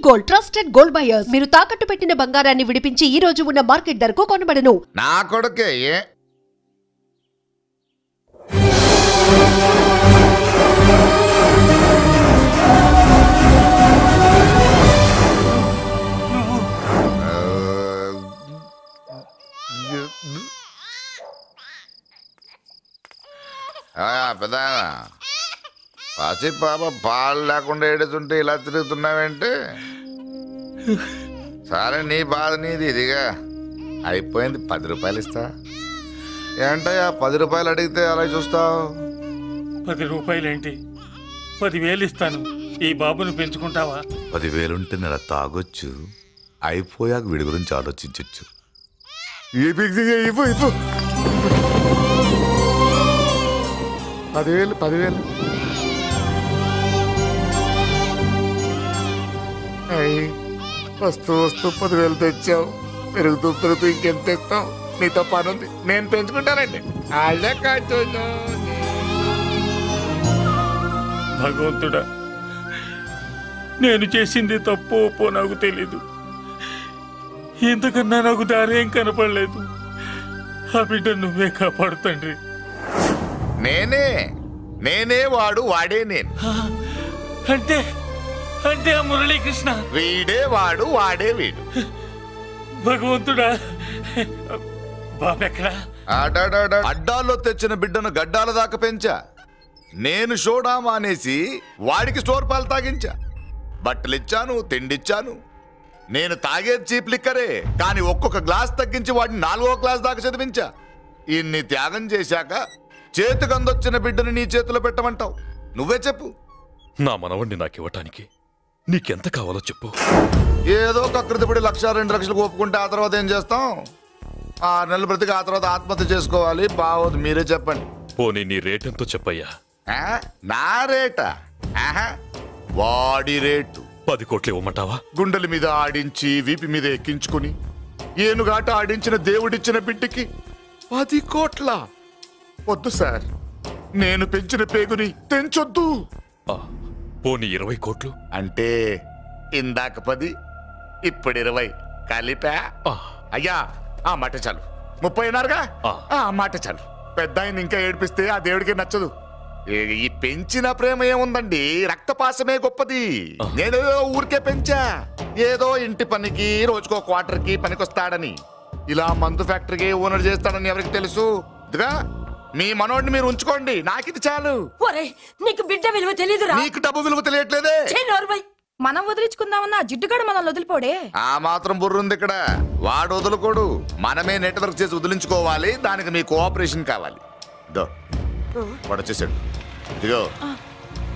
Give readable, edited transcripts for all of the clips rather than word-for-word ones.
Gold trusted gold buyers. మీరు తాకట్టు పెట్టిన బంగారాన్ని విడిపించి ఈ రోజు ఉన్న మార్కెట్ ధరకు కొనబడను. నా కొడుకే పెద్ద పసి పాప పాలు లేకుండా ఏడుతుంటే ఇలా తిరుగుతున్నావేంటి? సరే నీ బాధ నీది, ఇదిగా అయిపోయింది. 10 రూపాయలు ఇస్తా. ఏంటయ్యా 10 రూపాయలు అడిగితే అలా చూస్తావు? 10 రూపాయలేంటి, 10,000 ఇస్తాను. ఈ బాబును పెంచుకుంటావా? 10,000 ఉంటే నెల తాగొచ్చు, అయిపోయాక వీడి గురించి ఆలోచించచ్చు. 10,000 వస్తూ 10,000 తెచ్చావు. పెరుగుతూ ఇంకెంత తెస్తావు? నీతో పని ఉంది, నేను పెంచుకుంటానండి. వాళ్ళే కాదు. భగవంతుడా, నేను చేసింది తప్పు ఒప్పో నాకు తెలీదు. ఇంతకన్నా నాకు దారేం కనపడలేదు. ఆ బిడ్డ నువ్వే కాపాడు తండ్రి. నేనే వాడు, వాడే నేను. అంటే అంటే ఆ మురళీకృష్ణ వీడే వాడు, వాడే వీడు. భగవంతుడా, బాబెక్కడా? అడ్డాల్లో తెచ్చిన బిడ్డను గడ్డాల దాకా పెంచా. నేను షోడా మానేసి వాడికి స్టోర్ పాలు తాగించా. బట్టలిచ్చాను, తిండిచ్చాను. నేను తాగేది చీప్ లిక్కరే, కానీ ఒక్కొక్క గ్లాస్ తగ్గించి వాడిని 4వ క్లాస్ దాకా చదివించా. ఇన్ని త్యాగం చేశాక చేతికి అందొచ్చిన బిడ్డని నీ చేతిలో పెట్టమంటావు? నువ్వే చెప్పు. నా మనవణ్ణి నాకివ్వటానికి నీకెంత కావాలో చెప్పు. ఏదో కకృతిపడి 1,00,000 2 లక్షలు ఒప్పుకుంటే ఆ తర్వాత ఏం చేస్తాం? 6 నెలలు బ్రతికి ఆ తర్వాత ఆత్మహత్య చేసుకోవాలి. బావోదు, మీరే చెప్పండి. పోనీ నీ రేటెంతో చెప్పయ్యా. నా రేటా? వాడి రేటు 10 కోట్లు ఇవ్వమంటావా? గుండెల మీద ఆడించి వీపి మీద ఎక్కించుకుని ఏనుగాట ఆడించిన దేవుడిచ్చిన బిడ్డకి 10 కోట్ల? వద్దు సార్, నేను పెంచిన పేగుని తెంచొద్దు. పోనీ 20 కోట్లు? అంటే ఇందాక 10, ఇప్పుడు 20 కలిపా? అయ్యా ఆ మాట చాలు. 30 అన్నారుగా, ఆ మాట చాలు. పెద్ద ఆయన ఇంకా ఏడిపిస్తే ఆ దేవుడికి నచ్చదు. ఈ పెంచిన ప్రేమ ఏముందండి, రక్తపాసమే గొప్పది. నేను ఊరికే పెంచా, ఏదో ఇంటి పనికి రోజుకో క్వార్టర్కి పనికొస్తాడని. ఇలా మందు ఫ్యాక్టరీకి ఓనర్ చేస్తాడని ఎవరికి తెలుసు? ఇదిగా మీ మనోడిని మీరు ఉంచుకోండి, నాకిది చాలు. నీకు బిడ్డ విలువ తెలియదురా? నీకు డబ్బు విలువ తెలియట్లేదే. మనం వదిలించుకుందామన్నా జిడ్డుగాడు మనల్ని వదిలిపోడే. ఆ మాత్రం బుర్రుంది ఇక్కడ. వాడు వదులుకోడు, మనమే నెట్వర్క్ చేసి వదిలించుకోవాలి. దానికి మీ కోఆపరేషన్ కావాలి. వాడు వచ్చేసాడు. ఇదిగో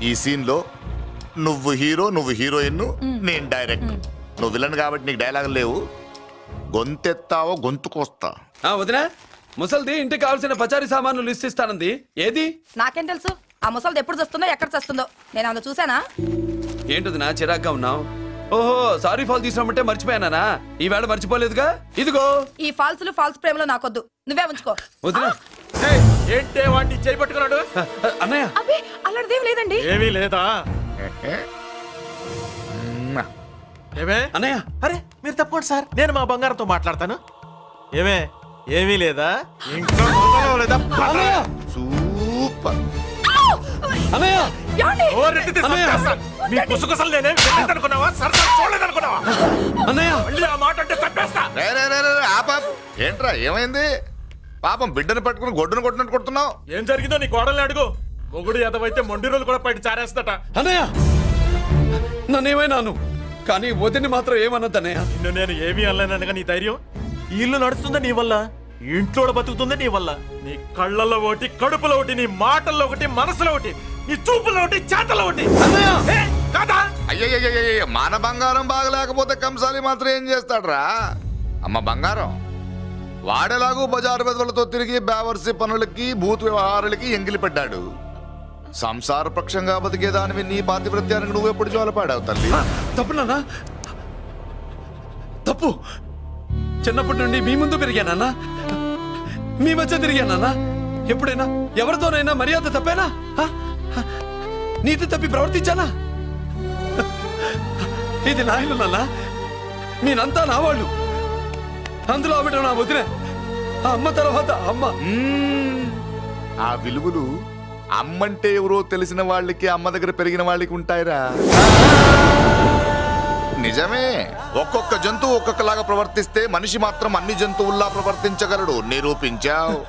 ఈ సీన్ లో నువ్వు హీరో, నువ్వు హీరోయిన్, నేను డైరెక్టర్. నువ్వు విలన్ కాబట్టి నీకు డైలాగులు లేవు. గొంతెత్తావో గొంతుకొస్తా. వదినా, ముసల్ది ఇంటికి కావాల్సిన పచారీ సామాన్లు లిస్ట్ ఇస్తానంది. ఏది? నాకేం తెలుసు? ఆ ముసల్ది ఎప్పుడు చస్తుందో, ఎక్కడ చస్తుందో నేను అందులో చూసానా? ఏంటది నా చిరాగ్గా ఉన్నావు? ఓహో, సారీ ఫాల్ తీసుకురామంటే మర్చిపోయానా? ఈవేళ మర్చిపోలేదుగా. ఇదిగో ఈ ఫాల్సులు ఫాల్స్ ప్రేమలో నాకొద్దు, నువ్వే ఉంచుకో. వదినా, ఏంటే వాడిని చేపట్టుకున్నాడు? అన్నయ్య, అబ్బే అలాంటిదేం లేదండి. ఏమీ లేదా? అన్నయ్య, అరే మీరు తప్పకుండా సార్, నేను మా బంగారంతో మాట్లాడతాను. ఏమీ లేదా? ఇంకా సూపర్ అన్నయ్య, ఏంట్రా ఏమైంది? పాపం బిడ్డను పట్టుకుని గొడ్డును కొట్టినట్టు కొడుతున్నావు. ఏం జరిగిందో నీ కోడల్ని అడుగు. మొగుడు ఎదవైతే మొండి రోజులు కూడా బయట చారేస్తట. అన్నయ్య, నన్నేమైనాను కానీ వదిని మాత్రం ఏమన్నదన్నయ్య. నిన్ను నేను ఏమీ అనలేనగా నీ ధైర్యం. ఇల్లు నడుస్తుందా నీ వల్ల, ఇంట్లో బతుకుతుందా నీ వల్ల. నీ కళ్ళల్లో ఒకటి, కడుపులో ఒకటి, నీ మాటల్లో ఒకటి, మనసులో ఒకటి, నీ చూపులో ఒకటి, చేతల్లో ఒకటి. అయ్యయ్యయ్య, మన బంగారం బాగలేకపోతే కంసాలి మాత్రం ఏం చేస్తాడ్రా? అమ్మ బంగారం వాడేలాగూ బజారు బెదవులతో తిరిగి బేవర్సి పనులకి, భూత్ వ్యవహారాలకి ఎంగిలి పెట్టాడు. సంసార పక్షంగా బతికేదానివి నీ పాతివృత్యానికి నువ్వు ఎప్పుడు జోలపాడావు తల్లి? తప్పు నాన్న, తప్పు. చిన్నప్పటి నుండి మీ ముందు పెరిగానన్నా, మీ మధ్య తిరిగానన్నా. ఎప్పుడైనా ఎవరితోనైనా మర్యాద తప్పేనా? నీతి తప్పి ప్రవర్తించానా? ఇది నా ఇల్లు నాన్న. మీరంతా నా వాళ్ళు. అందులో ఆవిడ నా వదిలే. ఆ అమ్మ తర్వాత అమ్మ. ఆ విలువలు అమ్మంటే ఎవరో తెలిసిన వాళ్ళకి, అమ్మ దగ్గర పెరిగిన వాళ్ళకి ఉంటాయిరా. నిజమే, ఒక్కొక్క జంతువు ఒక్కొక్కలాగా ప్రవర్తిస్తే మనిషి మాత్రం అన్ని జంతువుల్లా ప్రవర్తించగలడు. నిరూపించావు.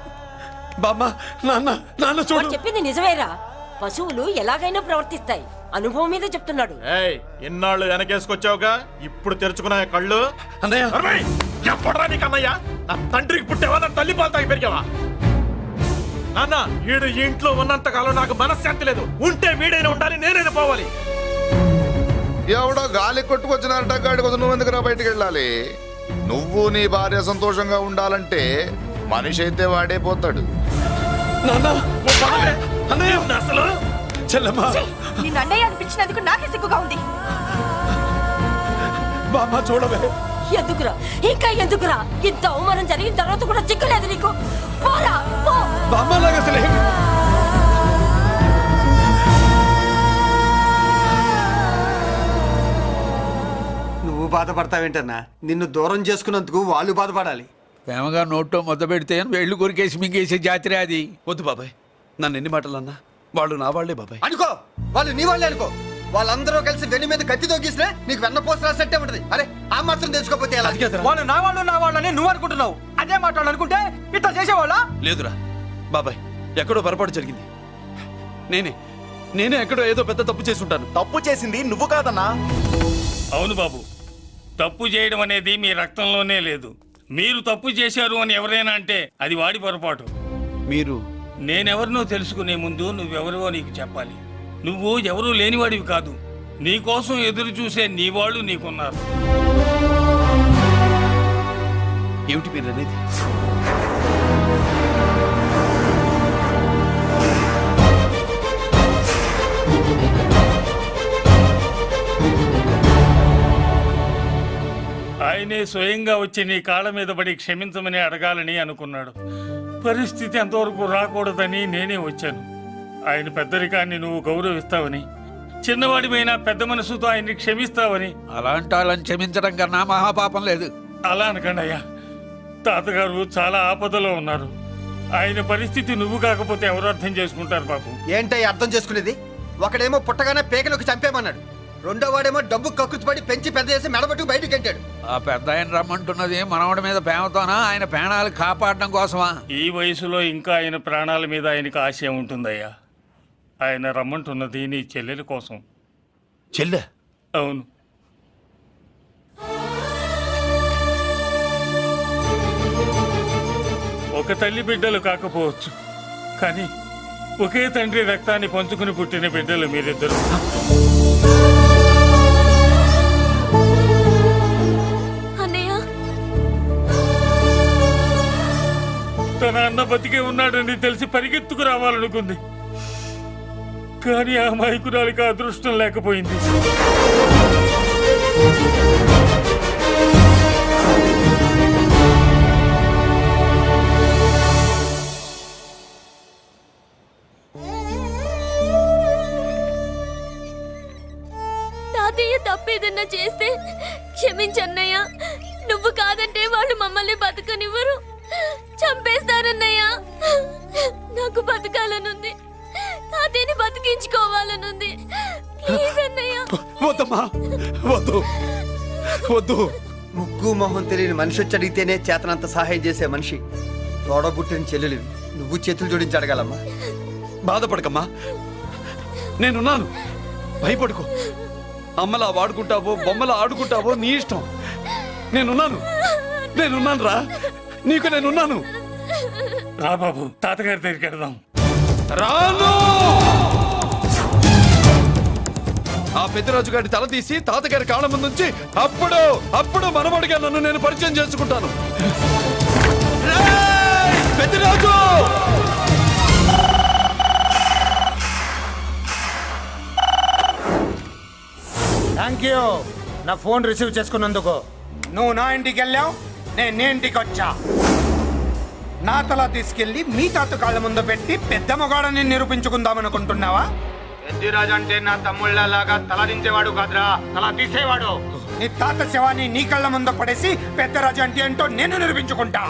బామ్మ, నాన్న, నాన్న చూడు. చెప్పింది నిజమేరా. పశువులు ఎలాగైనా ప్రవర్తిస్తాయి. అనుభవం మీద చెప్తున్నాడు. ఎన్నాళ్ళు వెనకేసుకొచ్చావుగా, ఇప్పుడు తెరుచుకున్నా కళ్ళు. అన్నయ్య, ఎప్పుడరా నీకు అన్నయ్య? నా తండ్రికి పుట్టావా? నా తల్లి పాలు తాగి పెరిగావా? నాన్న, వీడు ఇంట్లో ఉన్నంత కాలం నాకు మనశ్శాంతి లేదు. ఉంటే వీడైనా ఉండాలి, నేనైనా పోవాలి. ఎవడో గాలి కొట్టుకొచ్చినారట, గాడి కోసం నువ్వు ఎందుకురా బయటికి వెళ్ళాలి? నువ్వు నీ భార్య సంతోషంగా ఉండాలంటే మనిషి అయితే వాడే పోతాడు. అసలు చెల్లమ్మా, నిన్ను అన్నయ్య అనిపించినందుకు నాకే సిగ్గుగా ఉంది. బామ్మ చూడవే. ఎందుకురా, ఇంకా ఎందుకురా? ఇంత అవమానం జరిగిన తర్వాత కూడా సిగ్గులేదు నీకు? పోరా, పో. బామ్మ లాగా అసలే నువ్వు బాధపడతావేంటన్నా? నిన్ను దూరం చేసుకున్నందుకు వాళ్ళు బాధపడాలి. ప్రేమగా నోట్లో మొద్ద పెడితే వేళ్ళు కొరికేసి మింగేసే జాతర అది. వద్దు బాబాయ్, నన్ను ఎన్ని మాటలన్నా వాళ్ళు నా వాళ్లే బాబాయ్. అనుకో, వాళ్ళు నీ వాళ్ళే అనుకో. వాళ్ళందరూ కలిసి వెన్ను మీద కత్తితో గీసినా నీకు వెన్న పోసి రాసినట్టే ఉంటది. అరే, ఆ మాత్రం తెలుసుకోకపోతే ఎలా? వాళ్ళు నా వాళ్ళని నువ్వు అనుకుంటున్నావు. అదే మాట్లాడాలనుకుంటే ఇట్లా చేసేవాళ్ళ? లేదురా బాబాయ్, ఎక్కడో పొరపాటు జరిగింది. నేనే ఎక్కడో ఏదో పెద్ద తప్పు చేసి ఉంటాను. తప్పు చేసింది నువ్వు కాదన్నా. అవును బాబు, తప్పు చేయడం అనేది మీ రక్తంలోనే లేదు. మీరు తప్పు చేశారు అని ఎవరైనా అంటే అది వాడి పొరపాటు. మీరు నేనెవరినో తెలుసుకునే ముందు నువ్వెవరివో నీకు చెప్పాలి. నువ్వు ఎవరూ లేనివాడివి కాదు. నీకోసం ఎదురు చూసే నీ వాళ్ళు నీకున్నారు. ఏమిటి మీరు అనేది? ఆయనే స్వయంగా వచ్చి నీ కాళ్ళ మీద పడి క్షమించమని అడగాలని అనుకున్నాడు. పరిస్థితి అంతవరకు రాకూడదని నేనే వచ్చాను. ఆయన పెద్దరికాన్ని నువ్వు గౌరవిస్తావని, చిన్నవాడిపైన పెద్ద మనసుతో ఆయన్ని క్షమిస్తావని. అలాంటి వాళ్ళని క్షమించడం కన్నా మహాపాపం లేదు. అలా అనకండి అయ్యా. తాతగారు చాలా ఆపదలో ఉన్నారు. ఆయన పరిస్థితి నువ్వు కాకపోతే ఎవరు అర్థం చేసుకుంటారు బాబు? ఏంటయ్య అర్థం చేసుకునేది? ఒకడేమో పుట్టగానే పేకలోకి చంపేమన్నాడు, రెండో వాడేమో డబ్బు కక్కుతుపడి పెంచి పెద్ద చేసి మెడబట్టు బయటికి గంటాడు. ఆ పెద్ద ఆయన రమ్మంటున్నది మనవడి మీద ప్రేమతోనా, ఆయన ప్రాణాలు కాపాడడం కోసమా? ఈ వయసులో ఇంకా ఆయన ప్రాణాల మీద ఆయనకు ఆశయం ఉంటుందయ్యా. ఆయన రమ్మంటున్నది నీ చెల్లెల కోసం. చెల్లె? అవును. ఒక తల్లి బిడ్డలు కాకపోవచ్చు, కానీ ఒకే తండ్రి రక్తాన్ని పంచుకుని పుట్టిన బిడ్డలు మీరిద్దరు. తన అన్న బతికే ఉన్నాడని తెలిసి పరిగెత్తుకు రావాలనుకుంది, కానీ ఆ అమాయకురాలికి అదృష్టం లేకపోయింది. తాతయ్య తప్పేదన్నా చేస్తే క్షమించన్నయ్య. నువ్వు కాదంటే వాళ్ళు మమ్మల్ని బతకనివ్వరు, చంపేస్తారన్నయ్య. నాకు బతకాలనుంది, తాతయ్యని బతికించుకోవాలనుంది. ప్లీజ్ అన్నయ్య. వద్దమ్మా, వద్దు వద్దు. ముగ్గు మొహం తెలియని మనిషి వచ్చి అడిగితేనే చేతనంత సహాయం చేసే మనిషి తోడబుట్టిన చెల్లెలు నువ్వు చేతులు జోడించి అడగాలమ్మా. బాధపడకమ్మా, నేనున్నాను. భయపడుకో. అమ్మలా వాడుకుంటావో బొమ్మలా ఆడుకుంటావో నీ ఇష్టం. నేనున్నాను రా, నీకు నేనున్నాను. రా బాబు, తాతగారి దగ్గరికి వెళ్దాం. రాను. ఆ పెద్దరాజు గారి తల తీసి తాతగారి కాళ్ళ ముందుంచి అప్పుడు మనవడిగా నన్ను నేను పరిచయం చేసుకుంటాను. పెద్దరాజు! థ్యాంక్ యూ నా ఫోన్ రిసీవ్ చేసుకున్నందుకు. నువ్వు నా ఇంటికి వెళ్ళావు, నేను నీ ఇంటికి వచ్చా. నా తల తీసుకెళ్లి మీ తాత కాళ్ళ ముందు పెట్టి పెద్ద మగాడని నిరూపించుకుందామనుకుంటున్నావా? పెద్దిరాజు అంటే నా తమ్ముళ్ళలాగా తల దించేవాడు కాదురా, తల తీసేవాడు. నీ తాత శవాన్ని నీ కళ్ళ ముందు పడేసి పెద్దరాజు అంటే ఏంటో నేను నిరూపించుకుంటా.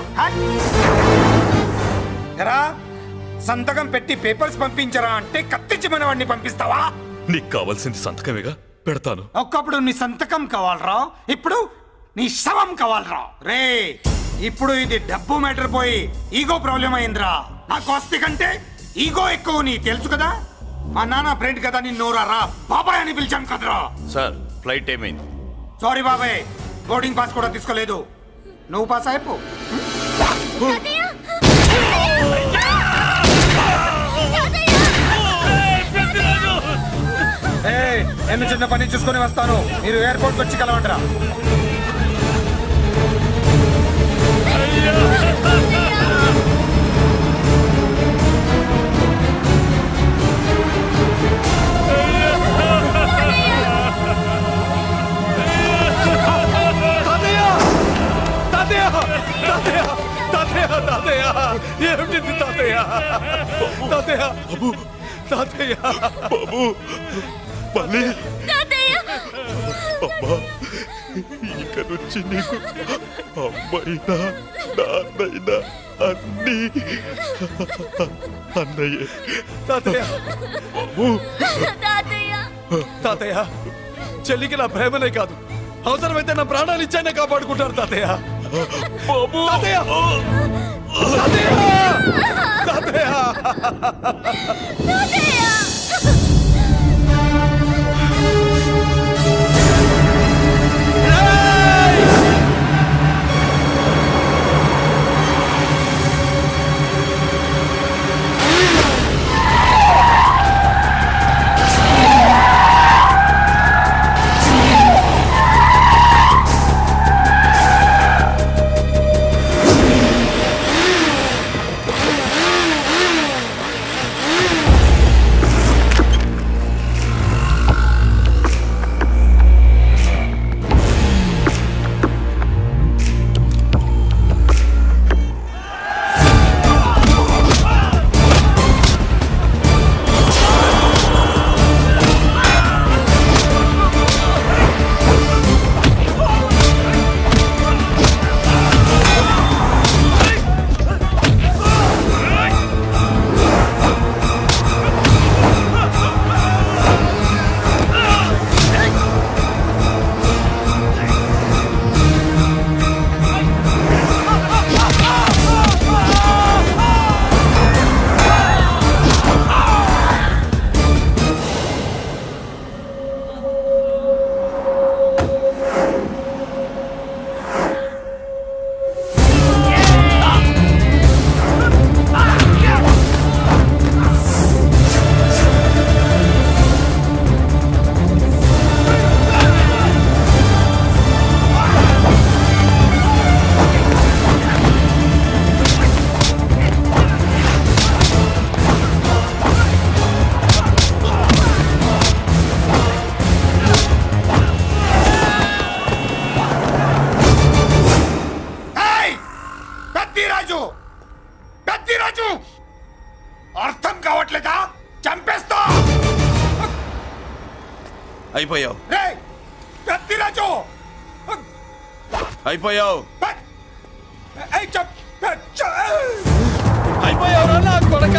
ఎరా సంతకం పెట్టి పేపర్స్ పంపించరా అంటే కత్తించి మన వాడిని పంపిస్తావా? నీకు కావాల్సింది సంతకమేగా, పెడతాను. ఒకప్పుడు నీ సంతకం కావాలరా, ఇప్పుడు నీ శవం కావాలరా. రే ఇప్పుడు ఇది డబ్బు మ్యాటర్ పోయి ఈగో ప్రాబ్లం అయిందిరా. నాకు ఆస్తి కంటే ఈగో ఎక్కువ, నీ తెలుసు కదా. మా నాన్న ఫ్రెండ్ కదా, నిన్ను రా బాబాయ్ అని పిలిచాను కదరా. సార్ ఫ్లైట్ ఏమైంది? సారీ బాబాయ్, బోర్డింగ్ పాస్ కూడా తీసుకోలేదు. నువ్వు పాస్ అయిపో. నేను చిన్న పని చూసుకొని వస్తాను, మీరు ఎయిర్పోర్ట్ వచ్చి కలవండిరా. ఏమిటి తాతయ్య? తాతయ్య తాతయ్య బాబు మళ్ళీ అమ్మా, ఇక నుంచి నీకు అమ్మైనా నాన్నైనా అన్నీ అన్నయ్యే. తాతయ్య బాబు తాతయ్య, చెల్లికి నా ప్రేమనే కాదు, అవసరమైతే నా ప్రాణాలు ఇచ్చానే కాపాడుకుంటారు తాతయ్య. బాబు తాతయ్య తాతయ్య అర్థం కావట్లేదా? చంపేస్తా. అయిపోయావు, పెద్దిరాజు అయిపోయావు, అయిపోయావు నా కొడక.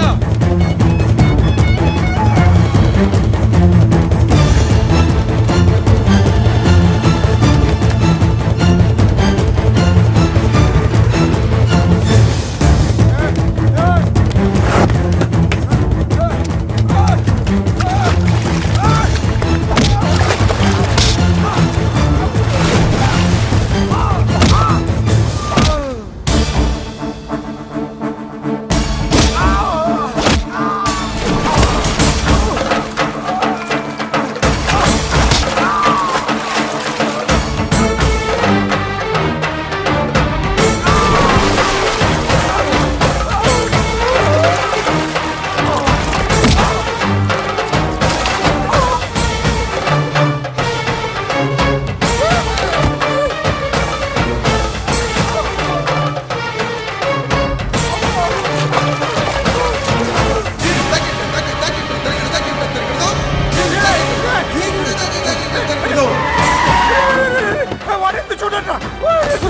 వారెందుకు చూడండి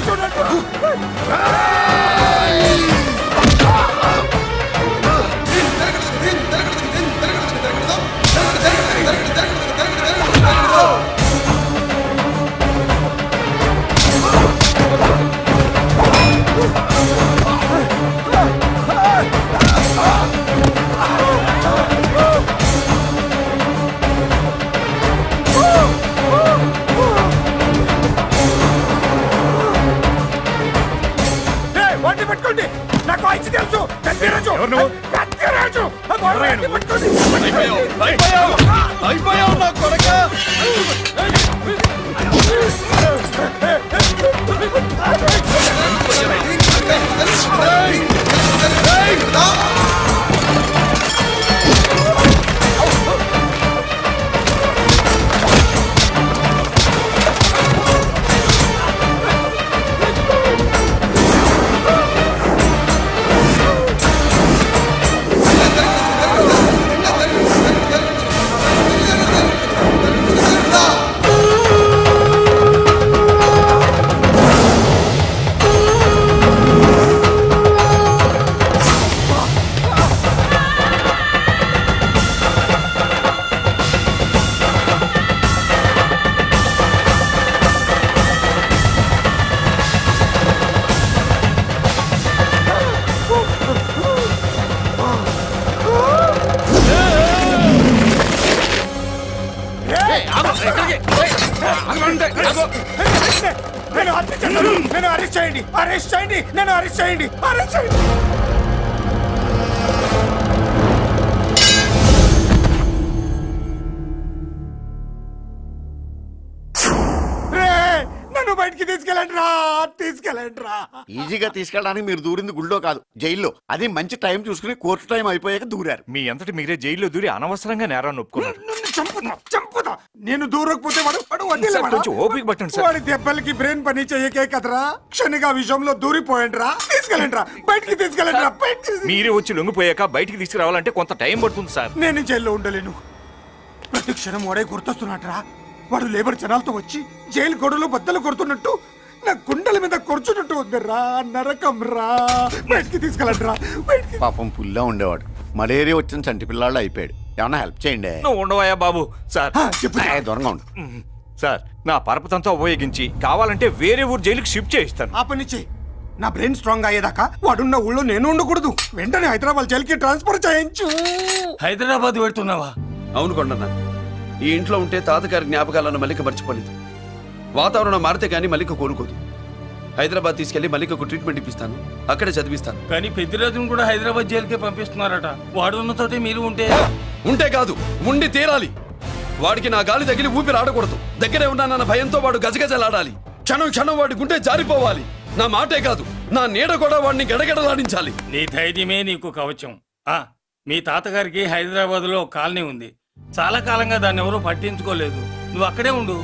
చూడండి. పట్టుకోండి, నాకు వాయిస్ తెలుసు. కత్తిరాజు కత్తిరాజు అయిపోయావు నా కొడక. నేను అరెస్ట్ చేయండి, అరెస్ట్ చేయండి, నన్ను అరెస్ట్ చేయండి, అరెస్ట్ చేయండి. నన్ను బయటికి తీసుకెళ్ళండి రా, తీసుకెళ్ళండి రా. ఈజీగా తీసుకెళ్ళడానికి మీరు దూరింది గుళ్ళో కాదు, జైల్లో. అది మంచి టైం చూసుకుని కోర్టు టైం అయిపోయాక దూరారు. మీ అంతటి మీరే జైల్లో దూరి అనవసరంగా నేరాన్ని ఒప్పుకున్నారు. చంపుతా. నేను దూరకపోతే ఓపిక పట్టండి సార్. వాడి దెబ్బలకి బ్రెయిన్ పని చెయ్యకే కదరా, క్షణిగా విషయంలో దూరిపోయండి రా. తీసుకెళ్ళండి రా, బయటికి తీసుకెళ్ళండి రా. మీరే వచ్చి లొంగిపోయాక బయటికి తీసుకురావాలంటే కొంత టైం పడుతుంది సార్. నేను జైల్లో ఉండలేను. ప్రతి క్షణం వాడే గుర్తొస్తున్నట్రా. వాడు లేబర్ జనాలతో వచ్చి జైలు గొడవలు బద్దలు కొడుతున్నట్టు నా గుండెల మీద కొడుచున్నట్టు ఉంది రా. నరకం రా. బయటికి తీసుకెళ్ళండి రా. పాపం పుల్లా ఉండేవాడు, మలేరియా వచ్చిన చంటి పిల్లాళ్ళు అయిపోయాడు. ఏమన్నా హెల్ప్ చేయండి. నువ్వు ఉండవయ్యా బాబు. సార్ దూరంగా ఉండు సార్. నా పరపతంతో ఉపయోగించి కావాలంటే వేరే ఊరు జైలుకి షిఫ్ట్ చేయిస్తాను. ఆ పని చెయ్యి. నా బ్రెయిన్ స్ట్రాంగ్ అయ్యేదాకా వాడున్న ఊళ్ళో నేను ఉండకూడదు. వెంటనే హైదరాబాద్ జైలుకి ట్రాన్స్ఫర్ చేయించు. హైదరాబాద్ పెడుతున్నావా? అవును కొండన్న, ఈ ఇంట్లో ఉంటే తాతగారి జ్ఞాపకాలను మల్లిక మర్చిపోలేదు. వాతావరణం మారితే కానీ మల్లిక కోలుకోదు. హైదరాబాద్ తీసుకెళ్లి మల్లికకు ట్రీట్మెంట్ ఇప్పిస్తాను, అక్కడే చదివిస్తాను. కానీ పెద్దిరాజును కూడా హైదరాబాద్ జైలుకే పంపిస్తున్నారట. వాడు ఉన్న చోటే మీరు ఉంటే కాదు, ఉండి తీరాలి. వాడికి నా గాలి తగిలి ఊపిరి ఆడకూడదు. దగ్గరే ఉన్నానన్న భయంతో వాడు గజగజలాడాలి. క్షణం క్షణం వాడి గుండె జారిపోవాలి. నా మాటే కాదు, నా నీడ కూడా వాడిని గడగడలాడించాలి. నీ ధైర్యమే నీకు కవచం. మీ తాతగారికి హైదరాబాద్ లో కాలనీ ఉంది. చాలా కాలంగా దాన్ని ఎవరూ పట్టించుకోలేదు. నువ్వు అక్కడే ఉండు.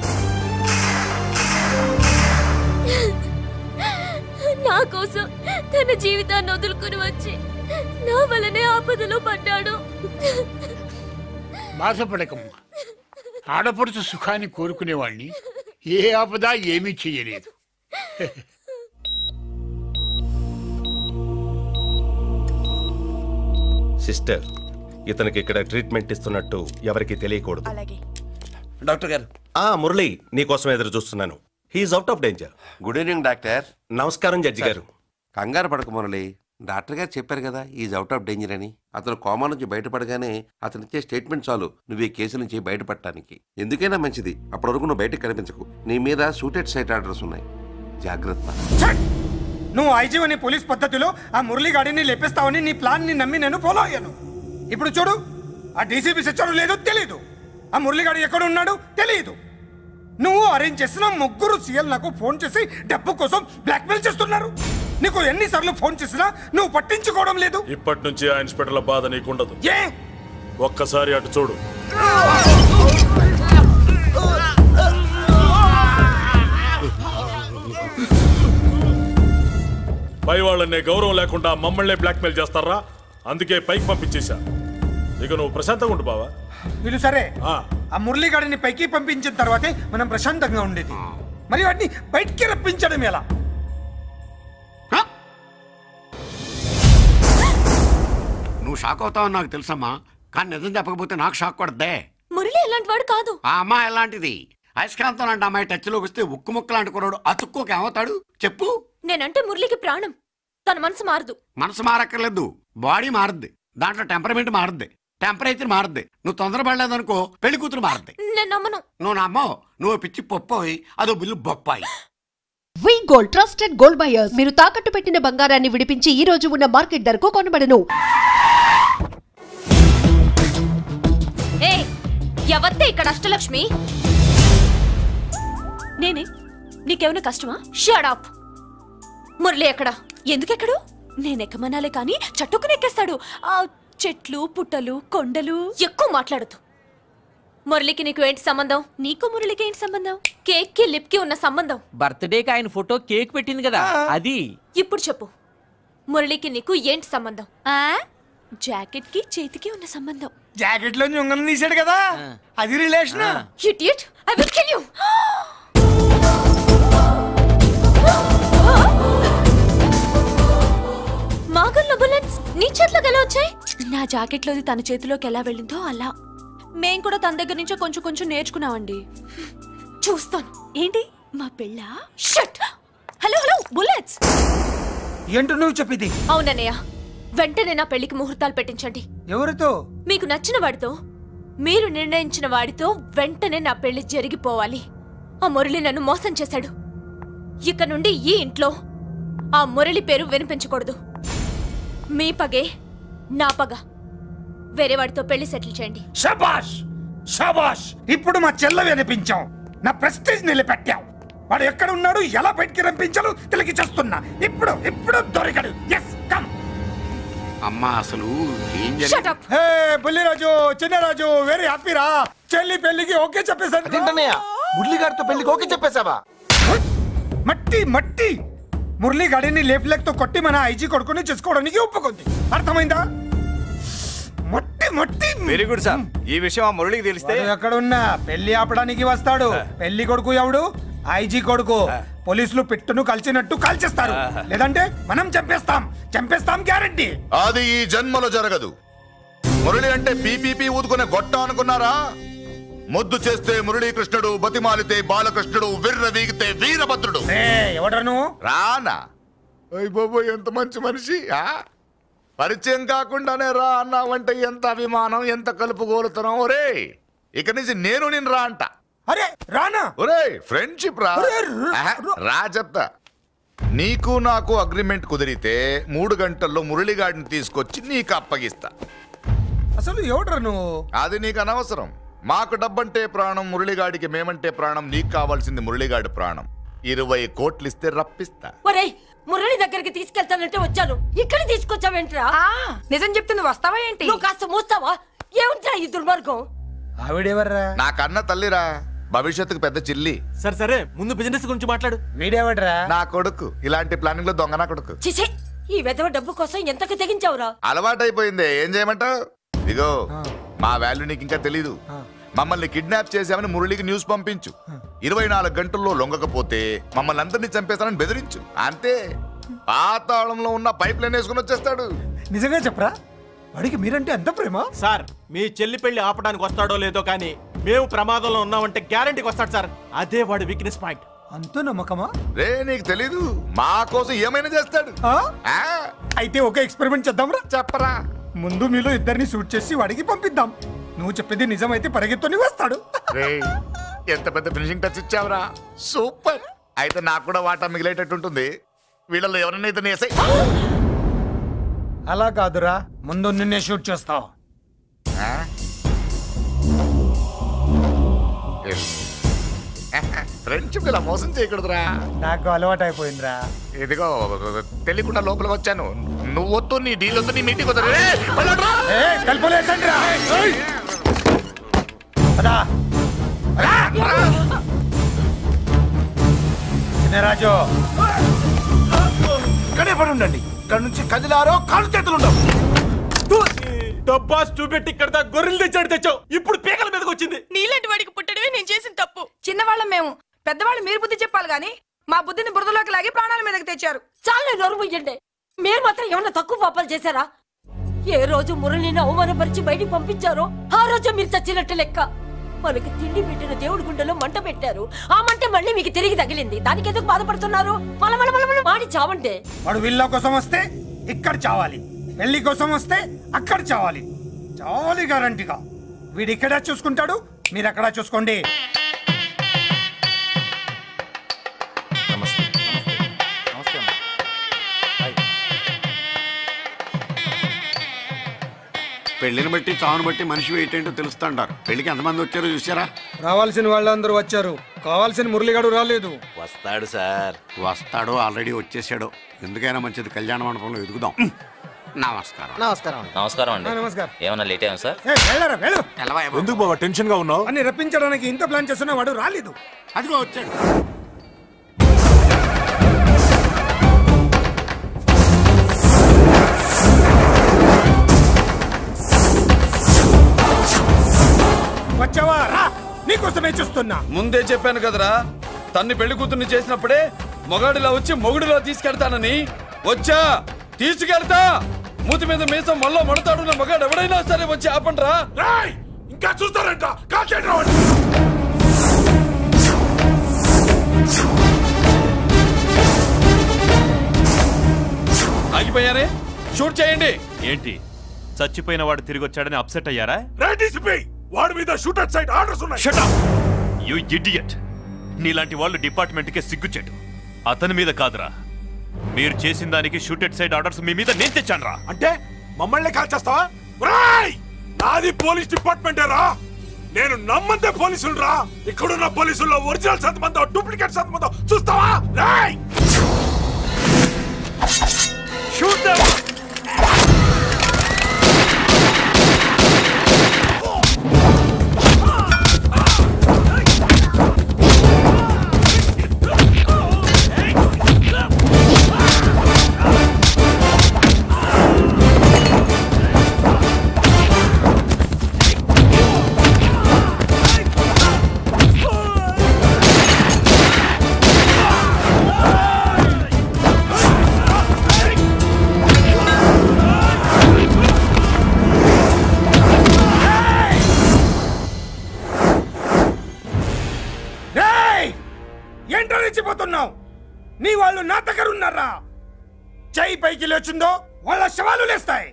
నా కోసం తన జీవితాన్ని వదులుకుని వచ్చి నా వల్లనే ఆపదలో పడ్డాడు. బాధపడకమ్మా. ఆడపడుచు సుఖాన్ని కోరుకునేవాణ్ణి ఏ ఆపద ఏమీ చెయ్యలేదు. సిస్టర్, ఇతనికి ఇక్కడ ట్రీట్మెంట్ ఇస్తున్నట్టు ఎవరికి తెలియకూడదు. డాక్టర్ గారు. మురళి, నీకోసం ఎదురు చూస్తున్నాను. He's out of danger. Good evening doctor. నమస్కారం జడ్జి గారు. కంగారు పడక మురళి, డాక్టర్ గారు చెప్పారు కదా ఈజ్ అవుట్ ఆఫ్ డేంజర్ అని. అతను కోమా నుంచి బయటపడగానే అతను ఇచ్చే స్టేట్మెంట్ చాలు నువ్వు ఈ కేసు నుంచి బయటపడటానికి. ఎందుకైనా మంచిది, అప్పటి వరకు నువ్వు బయటకు కనిపించకు. నీ మీద సూటెడ్ సైట్ ఆర్డర్స్ ఉన్నాయి, జాగ్రత్త. నువ్వు ఐజీ అనే పోలీస్ పద్ధతిలో ఆ మురళి గాడిని లేపేస్తావని నీ ప్లాన్ ని నమ్మి నేను ఫాలో అయ్యాను. ఇప్పుడు చూడు, ఆ డీసీపీ సచ్చాడు లేదో తెలియదు, ఆ మురళి గాడి ఎక్కడ ఉన్నాడు తెలియదు. నువ్వు అరేంజ్ చేసిన ముగ్గురు సీఎల్ నాకు ఫోన్ చేసి డబ్బు కోసం బ్లాక్మెయిల్ చేస్తున్నారు. నీకు ఎన్నిసార్లు ఫోన్ చేసినా నువ్వు పట్టించుకోవడం లేదు. ఇప్పటి నుంచి ఆ ఇన్స్పెక్టర్ల బాధ నీకుండదు. ఏ ఒక్కసారి అటు చూడు. పై వాళ్ళనే గౌరవం లేకుండా మమ్మల్ని బ్లాక్మెయిల్ చేస్తారా? అందుకే పైకి పంపించేశా. ఇక నువ్వు ప్రశాంతంగా ఉండు బావా. వీళ్ళు సరే, ఆ మురళి గాడిని పైకి పంపించిన తర్వాతే మనం ప్రశాంతంగా ఉండేది. మరి వాటిని బయటికి రప్పించడం ఎలా? నువ్వు షాక్ అవుతావని నాకు తెలుసమ్మా, కానీ నిజం చెప్పకపోతే నాకు షాక్ కొడద్దే. మురళి ఎలాంటి వాడు కాదు. ఆ అమ్మాయి ఎలాంటిది? అయస్కాంతం లాంటి అమ్మాయి టచ్లోకి వస్తే ఉక్కు ముక్క లాంటి కుర్రాడు అతుక్కోక ఏమవుతాడు చెప్పు? నేనంటే మురళికి ప్రాణం. తన మనసు మారదు. మనసు మారక్కర్లేదు, బాడీ మారుద్ది. దాంట్లో టెంపరమెంట్ మారుద్ది, టెంపరేచర్ మారుద్ది. నువ్వు తొందరపడలేదనుకో పెళ్లి కూతురు మారుద్ది. నేను నమ్మను. నువ్వు నమ్మవు, నువ్వు పిచ్చి పొప్పోయి అదో బిల్లు బొప్పాయి. వి గోల్డ్ ట్రస్టెడ్ గోల్డ్ బయర్స్. మీరు తాకట్టు పెట్టిన బంగారాన్ని విడిపించి ఈ రోజు ఉన్న మార్కెట్ ధరకు కొనబడను. ఎవత్తే ఇక్కడ అష్టలక్ష్మి? నేనే. నీకేమైనా కష్టమా? Shut up. మురళి ఎక్కడా? ఎందుకెక్కడు? నేనెక్కమనాలే కానీ చట్టుకుని ఎక్కేస్తాడు. ఆ చెట్లు పుట్టలు కొండలు. ఎక్కువ మాట్లాడదు. మురళికి నీకు ఏంటి సంబంధం? నీకు మురళికి ఏంటి సంబంధం? కేక్ కి లిప్ కి ఉన్న సంబంధం. బర్త్డేకి ఆయన ఫోటో కేక్ పెట్టింది కదా అది. ఇప్పుడు చెప్పు, మురళికి నీకు ఏంటి సంబంధం? జాకెట్ కి చేతికి ఉన్న సంబంధం. జాకెట్ లో ఉంగరం తీసాడు కదా, అది relation. Idiot, I will kill you. మాగల్లో బుల్లెట్స్ నీ చేతిలోకి ఎలా వచ్చాయి? నా జాకెట్ లోది తన చేతిలోకి ఎలా వెళ్ళిందో అలా. మేం కూడా తన దగ్గర నుంచే కొంచెం కొంచెం నేర్చుకున్నామండి. చూస్తాను. ఏంటి మా పెళ్ళ? షట్. Hello hello bullets. ఏంటో నువ్వు చెప్పింది? అవునన్నయ్య, వెంటనే నా పెళ్లికి ముహూర్తాలు పెట్టించండి. ఎవరితో? మీకు నచ్చిన వాడితో, మీరు నిర్ణయించిన వాడితో వెంటనే నా పెళ్లి జరిగిపోవాలి. ఆ మురళి నన్ను మోసం చేశాడు. ఇక నుండి ఈ ఇంట్లో ఆ మురళి పేరు వినిపించకూడదు. మీ పగే నా పగ. వేరే వాడితో పెళ్లి సెటిల్ చేయండి. శబాష్ శబాష్. ఇప్పుడు మా చెల్ల వినిపించాం, నా ప్రెస్టీజ్ నిలబెట్టావు. వాడు ఎక్కడ ఉన్నాడు, ఎలా బయటికి రంపించాలో తెలికి చేస్తున్నా. ఇప్పుడు ఇప్పుడు దొరికాడు. Yes come. అమ్మా అసలు ఏం Shut up. Hey Bulliraju, Chinnaraju, very happy రా. చెల్లి పెళ్లికి ఓకే చెప్పేశాను. తింటన్నయ్య, మురళి గారితో పెళ్లికి ఓకే చెప్పేశావా? మట్టి మట్టి. మురళి గాడిని లేఫ్ లెగ్ తో కొట్టి మన ఐజీ కొడుకుని చేసుకోవడానికి ఒప్పుకుంది. అర్థమైందా? మట్టి మట్టి. Very good sir. ఈ విషయం ఆ మురళికి తెలిస్తే ఎక్కడ ఉన్నా పెళ్లి ఆపడానికి వస్తాడు. పెళ్లి కొడుకు ఎవడు? ఐజీ కొడుకు. పోలీసులు పిట్టును కలిసినట్టు కాల్చేస్తారు, లేదంటే మనం చంపేస్తాం. చంపేస్తాం గ్యారంటీ. అది ఈ జన్మలో జరగదు. మురళి అంటే పీపీపీ ఊదుకునే గొట్ట అనుకున్నారా? ముద్దు చేస్తే మురళీకృష్ణుడు, బతిమాలితే బాలకృష్ణుడు, విర్ర వీగితే వీరభద్రుడు. ఎవడను రానా? అయ్య బాబు, ఎంత మంచి మనిషి. పరిచయం కాకుండానే రా అన్నావంటే ఎంత అభిమానం, ఎంత కలుపుగోలుతున్నాం. ఒరే ఇక నుంచి నేను రా అంట. అరే రానా? ఒరే ఫ్రెండ్షిప్ రా. రా చెప్తా. నీకు నాకు అగ్రిమెంట్ కుదిరితే 3 గంటల్లో మురళిగాడిని తీసుకొచ్చి నీకు అప్పగిస్తా. అసలు ఎవడరా నువ్వు? అది నీకు అనవసరం. మాకు డబ్బంటే ప్రాణం, మురళిగాడికి మేమంటే ప్రాణం. నీకు కావాల్సింది మురళిగాడి ప్రాణం. 20 కోట్లు ఇస్తే రప్పిస్తా. ఒరేయ్, మురళి దగ్గరికి తీసుకెళ్తానంటే వచ్చాను, ఇక్కడ తీసుకొచ్చావేంట్రా? నిజం చెప్తే నువ్వు వస్తావా ఏంటి? నువ్వు కాస్త మూస్తావా? ఏమిట్రా ఈ దుర్మార్గం? ఆవిడెవర్రా? నా కన్న తల్లిరా, భవిష్యత్తుకు పెద్ద చిల్లి. సరే సరే, ముందు బిజినెస్ గురించి మాట్లాడు. వీడేవడ్రా? నా కొడుకు. ఇలాంటి ప్లానింగ్ లో దొంగ నా కొడుకు. చిసే, ఈ వెధవ డబ్బు కోసం ఎంతకు తెగించావురా? అలవాటైపోయింది, ఏం చేయమంటావు? ఇగో మా వాల్యూ నీకు ఇంకా తెలీదు. మమ్మల్ని కిడ్నాప్ చేసామని మురళికి న్యూస్ పంపించు. 24 గంటల్లో లొంగకపోతే మమ్మల్ని అందరినీ చంపేస్తానని బెదిరించు. అంతే. పాతాళంలో ఉన్న పైప్ లైన్ వేసుకుని వచ్చేస్తాడు. నిజంగా చెప్పరా? వాడికి మీరంటే ఎంత ప్రేమ? సార్, మీ చెల్లి పెళ్లి ఆపడానికి వస్తాడో లేదో కానీ మేము ప్రమాదంలో ఉన్నామంటే గ్యారంటీకి వస్తాడు సార్. అదే వాడి వీక్నెస్ పాయింట్. అంత నమ్మకమా? రే నీకు తెలీదు, మా కోసం ఏమైనా చేస్తాడు. అయితే ఒక ఎక్స్పెరిమెంట్ చేద్దాంరా. చెప్పరా. ముందు మీలో ఇద్దరిని షూట్ చేసి వాడికి పంపిద్దాం. నువ్వు చెప్పేది నిజమైతే పరిగెత్తుని వస్తాడు. ఎంత పెద్ద ఫినిషింగ్ టచ్ ఇచ్చావురా. సూపర్. అయితే నాకు కూడా వాటా మిగిలేటట్టు ఉంటుంది. వీళ్ళలో ఎవరైనా ఇతను వేసాయి. అలా కాదురా, ముందు నిన్నే షూట్ చేస్తావు. ఫ్రెండ్షిప్ ఇలా మోసం చేయకూడదురా. నాకు అలవాటు అయిపోయిందిరా. ఇదిగో తెలియకుండా లోపలికి వచ్చాను. నువ్వు వద్దు, నీ డీల్ వద్దు, నీ మీటింగ్ వద్దు. రాజు ఇక్కడే పడి ఉండండి. ఇక్కడ నుంచి కదిలారో కాళ్ళు చేతులు ఉండవు. డబ్బాస్ చూపెట్టి ఇక్కడ గొర్రెలు తెచ్చాడు. తెచ్చావు, ఇప్పుడు పీకల మీదకి వచ్చింది. నీలాంటి వాడికి పుట్టడమే నేను చేసిన తప్పు. చిన్నవాళ్ళం మేము, పెద్దవాళ్ళు మీరు బుద్ధి చెప్పాలి గాని మా బుద్ధిని బురదలోకి లాగి ప్రాణాల మీదకి తెచ్చారు. చాలా నోరు ముయ్యండి. మీరు మాత్రం ఏమన్నా తక్కువ పాపాలు చేశారా? ఏ రోజు మురళిని అవమానపరిచి బయటికి పంపించారో ఆ రోజు మీరు చచ్చినట్టు లెక్క. మనకి తిండి పెట్టిన దేవుడి గుండెలో మంట పెట్టారు. ఆ మంట మళ్ళీ మీకు తిరిగి తగిలింది. దానికి ఎందుకు బాధపడుతున్నారు? మాడి చావంటే వాడు విల్లా కోసం వస్తే ఇక్కడ చావాలి, పెళ్లి కోసం వస్తే అక్కడ చావాలి. చావాలి గ్యారంటీగా. వీడు ఇక్కడ చూసుకుంటాడు, మీరు అక్కడ చూసుకోండి. పెళ్లిని బట్టి చావును బట్టి మనిషి ఏంటో తెలుస్తుంటారు. పెళ్లికి ఎంతమంది వచ్చారో చూసారా? రావాల్సిన వాళ్ళందరూ వచ్చారు, కావాల్సిన మురళిగాడు రాలేదు. వస్తాడు సార్, వస్తాడు. ఆల్రెడీ వచ్చేసాడు. ఎందుకైనా మంచిది కళ్యాణ మండపంలో ఎదుగుదాం. నమస్కారం. నమస్కారం. నమస్కారం అండి. నమస్కారం. ఏమన్నా లేట్ అయ్యాం సార్? ఎందుకు బాబా టెన్షన్ గా ఉన్నావు? అన్ని రప్పించడానికి ఇంత ప్లాన్ చేస్తున్నా వాడు రాలేదు. అదిగో వచ్చాడు. వచ్చావా? రా, నీకోసమే చూస్తున్నా. ముందే చెప్పాను కదరా, తన్ని పెళ్లి కూతుర్ని చేసినప్పుడే మొగాడిలా వచ్చి మొగుడిలా తీసుకెళ్తానని. వచ్చా, తీసుకెళ్తా. మూతి మీద మీసం మళ్ళా మడతాడున్న మగాడు ఎవడైనా సరే వచ్చి ఆపండ్రా. ఇంకా చూస్తారంట. ఆగిపోయారే, షూట్ చేయండి. ఏంటి చచ్చిపోయిన వాడు తిరిగి వచ్చాడని అప్సెట్ అయ్యారా? వాడి మీద షూటర్ సైట్ ఆర్డర్స్ ఉన్నాయి. Shut up you idiot. నీలాంటి వాళ్ళు డిపార్ట్మెంట్ కే సిగ్గుచెట్టు. అతని మీద కాదురా, మీరు చేసిన దానికి షూటెడ్ సైడ్ ఆర్డర్స్ మీ మీద నేను తెచ్చానురా. అంటే మమ్మల్ని కాల్ చేస్తావా? నాది పోలీస్ డిపార్ట్మెంటే రా. నేను నమ్మంతే పోలీసులు రా. ఇక్కడున్న పోలీసుల్లో ఒరిజినల్ సంతమంతో డూప్లికేట్ సంతమంతో చూస్తావా? Shoot them. నీ వాళ్ళు నా దగ్గర ఉన్నారా? చెయ్యి పైకి లేచుందో వాళ్ళ శవాలు లేస్తాయి.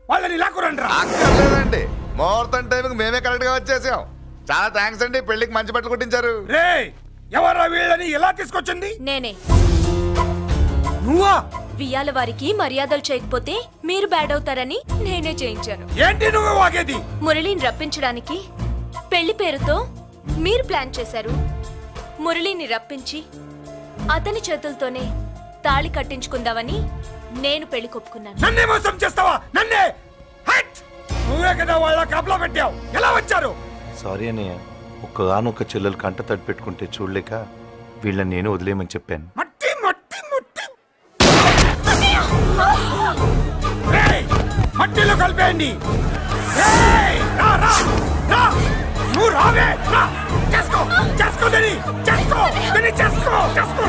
వాళ్ళని లాక్కురండి రా. అక్కర్లేదండి, ముహూర్తం టైంకి మేమే కరెక్ట్ గా వచ్చేసాం. చాలా థ్యాంక్స్ అండి. పెళ్లికి మంచి బట్టలు కుట్టించారు. రే, ఎవరా వీళ్ళని ఎలా తీసుకొచ్చింది? నేనే. నువ్వా? వియ్యాల వారికి మర్యాదలు చేయకపోతే మీరు బ్యాడ్ అవుతారని నేనే చేయించాను. ఏంటి నువ్వు వాగేది? మురళిని రప్పించడానికి పెళ్లి పేరుతో మీరు ప్లాన్ చేశారు. మురళిని రప్పించి అతని చేతులతోనే తాళి కట్టించుకుందామని నేను పెళ్లి కొప్పుకున్నాను. నన్నే మోసం చేస్తావా? నన్నే? నువ్వే కదా వాళ్ళ కాపలా పెట్టావు. ఎలా వచ్చారు? సారీ అన్నయ్య, ఒక్కగానొక్క చెల్లెలు కంట తడి పెట్టుకుంటే చూడలేక వీళ్ళని నేను వదిలేయమని చెప్పాను. మట్టి మట్టి మట్టి మట్టిలో కలిపేయండి. నువ్వు రావే. చేసుకో చేసుకో దని చేసుకో దని చేసుకో చేసుకో.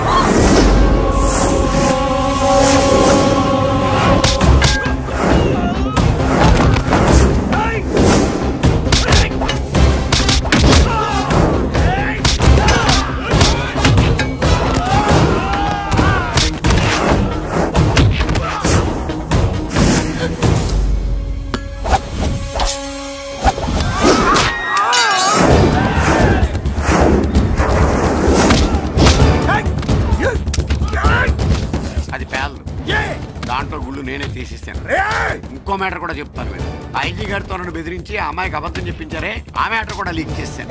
దాంట్లో గుళ్ళు నేనే తీసిస్తాను. ఇంకో మ్యాటర్ కూడా చెప్తాను. ఐజీ గారితో నన్ను బెదిరించి ఆ అమ్మాయికి అబద్ధం చెప్పించారే, ఆ మ్యాటర్ కూడా లీక్ చేస్తాను.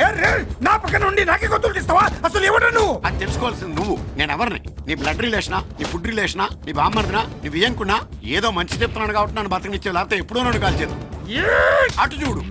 నా పక్కన ఉండి నాకే గొంతులు తీస్తావా? అసలు ఎవరు నువ్వు? అది తెలుసుకోవాల్సింది నువ్వు. నేను ఎవరిని? నీ బ్లడ్ రిలేషనా, నీ ఫుడ్ రిలేషనా, నీ బామ్మర్దినా, నీ వియ్యంకున్నా? ఏదో మంచి చెప్తున్నాను కాబట్టి నన్ను బతకనిచ్చే, లేకపోతే ఎప్పుడో నన్ను కాల్చేది. అటు చూడు,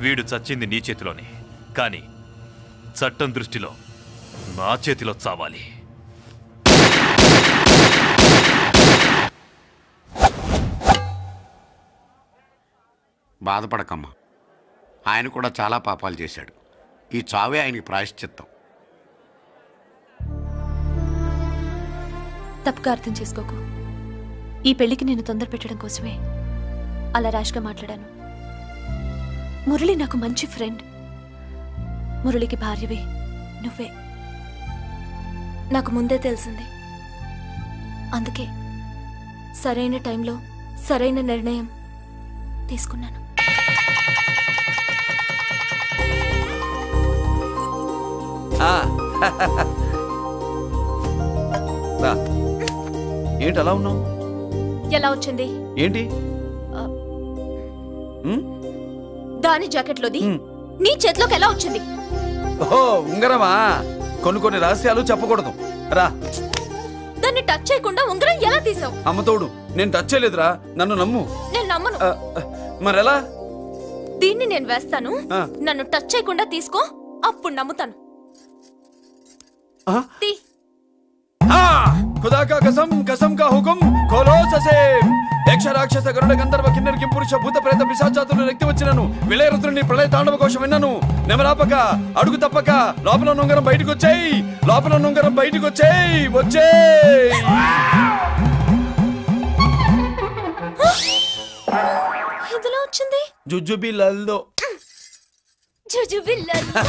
వీడు చచ్చింది నీ చేతిలోనే, కానీ చట్టం దృష్టిలో నా చేతిలో చావాలి. బాధపడకమ్మా, ఆయన కూడా చాలా పాపాలు చేశాడు. ఈ చావే ఆయనకి ప్రాయశ్చిత్తం. తప్పుగా అర్థం చేసుకోకు. ఈ పెళ్లికి నేను తొందర పెట్టడం కోసమే అలా ర్యాష్గా మాట్లాడాను. మురళి నాకు మంచి ఫ్రెండ్. మురళికి భార్యవే నువ్వే. నాకు ముందే తెలిసింది. అందుకే సరైన టైంలో సరైన నిర్ణయం తీసుకున్నాను. ఏంటి అలా ఉన్నావు? ఎలా వచ్చింది? ఏంటి దాని జాకెట్లోది నీ చేతిలోకి ఎలా వచ్చింది? ఓ ఉంగరమా? కొన్ని రహస్యాలు చెప్పకూడదు. రా. దాన్ని టచ్ చేయకుండా ఉంగరం ఎలా తీసావు? అమ్మతోడు, నేను టచ్ చేయలేదురా, నన్ను నమ్ము. నేను నమ్మను. మరెలా? దీన్ని నేను వేస్తాను, నన్ను టచ్ చేయకుండా తీసుకో, అప్పుడు నమ్ముతాను. खुदा का कसम, कसम का हुकुम, खोलो ससे. యక్ష రాక్షస గరుడ గంధర్వ కిన్నెర కింపురుష భూత ప్రేత పిశాచాతులు రక్తి వచ్చినను విలయరుద్రుని ప్రళయ తాండవ కోశం విన్నాను. నెమరాపక అడుగు తప్పక లోపల నుంగరం బయటకు వచ్చేయి, లోపల నుంగరం బయటకు వచ్చేయి, వచ్చేయి. ఇందులో వచ్చింది జుజుబి లల్లో జుజుబి లల్లో